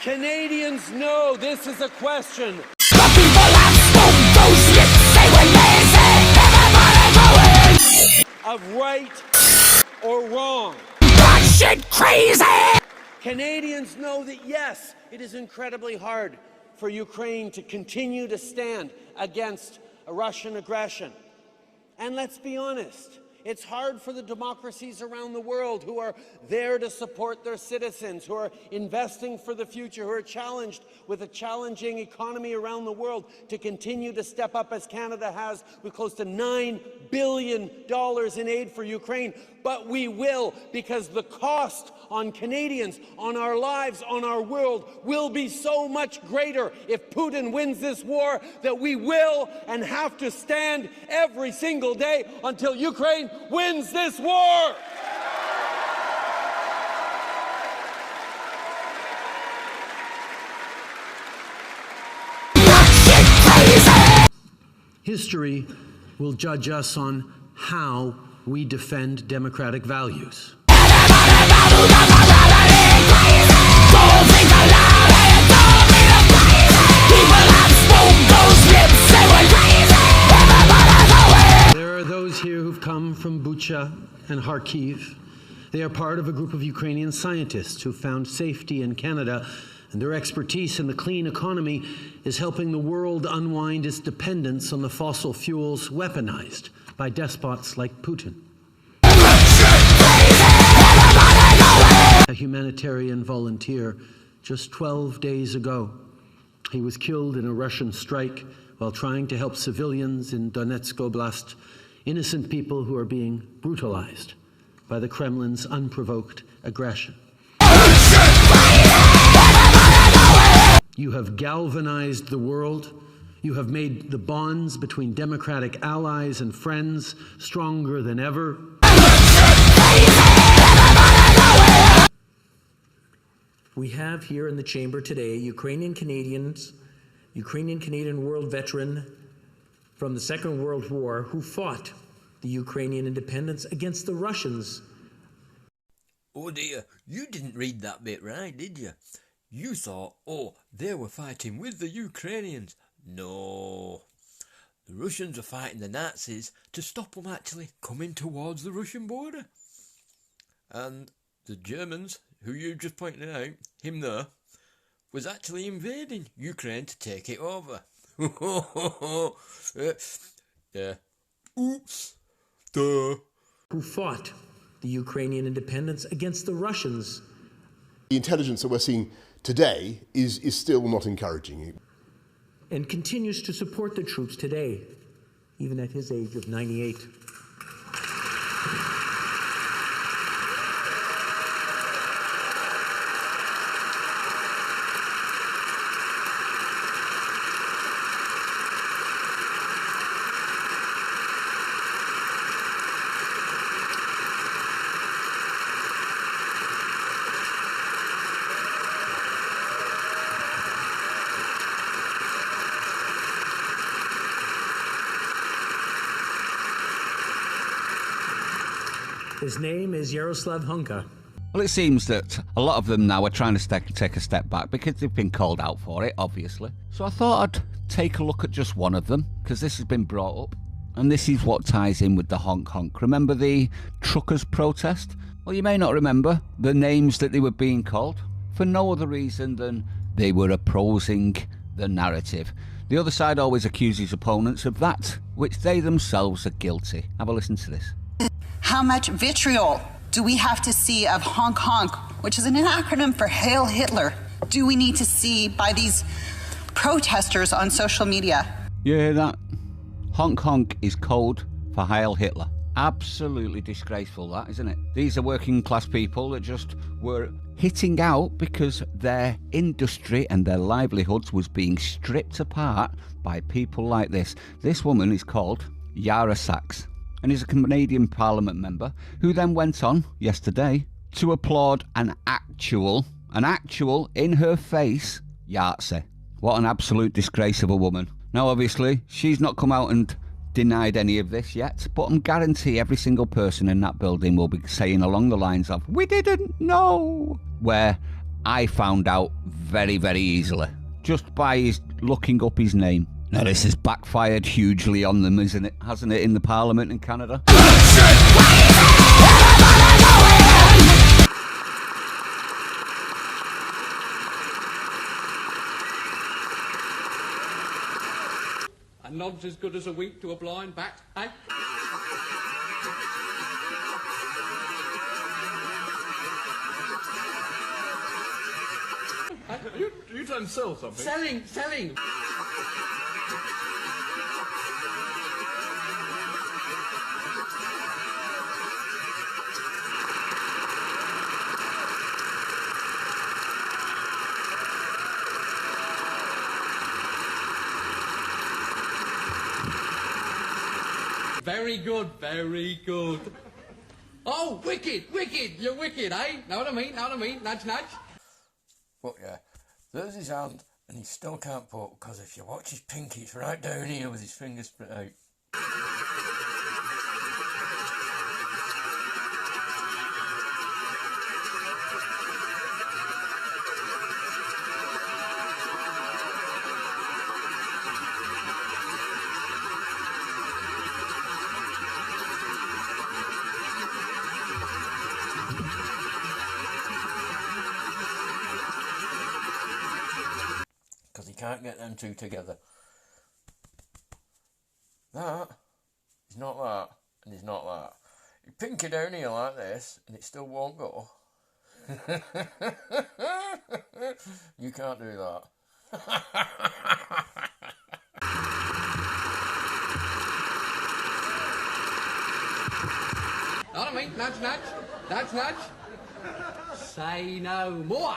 Canadians know this is a question The people have spoken, those lips say when they say everybody going of right or wrong. batshit crazy. Canadians know that yes, it is incredibly hard for Ukraine to continue to stand against a Russian aggression. And let's be honest, it's hard for the democracies around the world who are there to support their citizens, who are investing for the future, who are challenged with a challenging economy around the world to continue to step up as Canada has with close to $9 billion in aid for Ukraine. But we will, because the cost on Canadians, on our lives, on our world will be so much greater if Putin wins this war that we will and have to stand every single day until Ukraine wins this war. History will judge us on how we defend democratic values. There are those here who've come from Bucha and Kharkiv. They are part of a group of Ukrainian scientists who found safety in Canada, and their expertise in the clean economy is helping the world unwind its dependence on the fossil fuels weaponized by despots like Putin. A humanitarian volunteer just 12 days ago. He was killed in a Russian strike while trying to help civilians in Donetsk Oblast, innocent people who are being brutalized by the Kremlin's unprovoked aggression. You have galvanized the world. You have made the bonds between democratic allies and friends stronger than ever. We have here in the chamber today Ukrainian Canadian world veteran from the Second World War who fought the Ukrainian independence against the Russians. Oh dear, you didn't read that bit right, did you? You thought, oh, they were fighting with the Ukrainians. No. The Russians were fighting the Nazis to stop them actually coming towards the Russian border. And the Germans, who you just pointed out, him there, was actually invading Ukraine to take it over. Yeah. Oops. Duh. Who fought the Ukrainian independence against the Russians. The intelligence that we're seeing today is still not encouraging. And continues to support the troops today, even at his age of 98. His name is Yaroslav Hunka. Well, it seems that a lot of them now are trying to take a step back because they've been called out for it, obviously. So I thought I'd take a look at just one of them, because this has been brought up. And this is what ties in with the honk honk. Remember the truckers' protest? Well, you may not remember the names that they were being called, for no other reason than they were opposing the narrative. The other side always accuses opponents of that, which they themselves are guilty. Have a listen to this. How much vitriol do we have to see of honk honk, which is an acronym for Hail Hitler, do we need to see by these protesters on social media? You hear that? Honk honk is code for Hail Hitler. Absolutely disgraceful, that, isn't it? These are working class people that just were hitting out because their industry and their livelihoods was being stripped apart by people like this. This woman is called Yara Sachs, and is a Canadian Parliament member who then went on yesterday to applaud an actual An actual, in her face, Yahtzee. What an absolute disgrace of a woman. Now, obviously, she's not come out and denied any of this yet, but I guarantee every single person in that building will be saying along the lines of, "We didn't know," where I found out very, very easily, just by looking up his name. Now, this has backfired hugely on them, isn't it? Hasn't it, in the Parliament in Canada? A nod's as good as a wink to a blind bat, eh? You trying to sell something? Selling! Very good, very good. Oh, wicked, you're wicked, eh? Know what I mean, nudge, nudge. But yeah, there's his hand, and he still can't put, because if you watch his pinky, it's right down here with his fingers spread out. Because he can't get them two together. That is not that, and is not that. You pink it down here like this, and it still won't go. You can't do that. Know what I mean? Nudge, nudge. Say no more.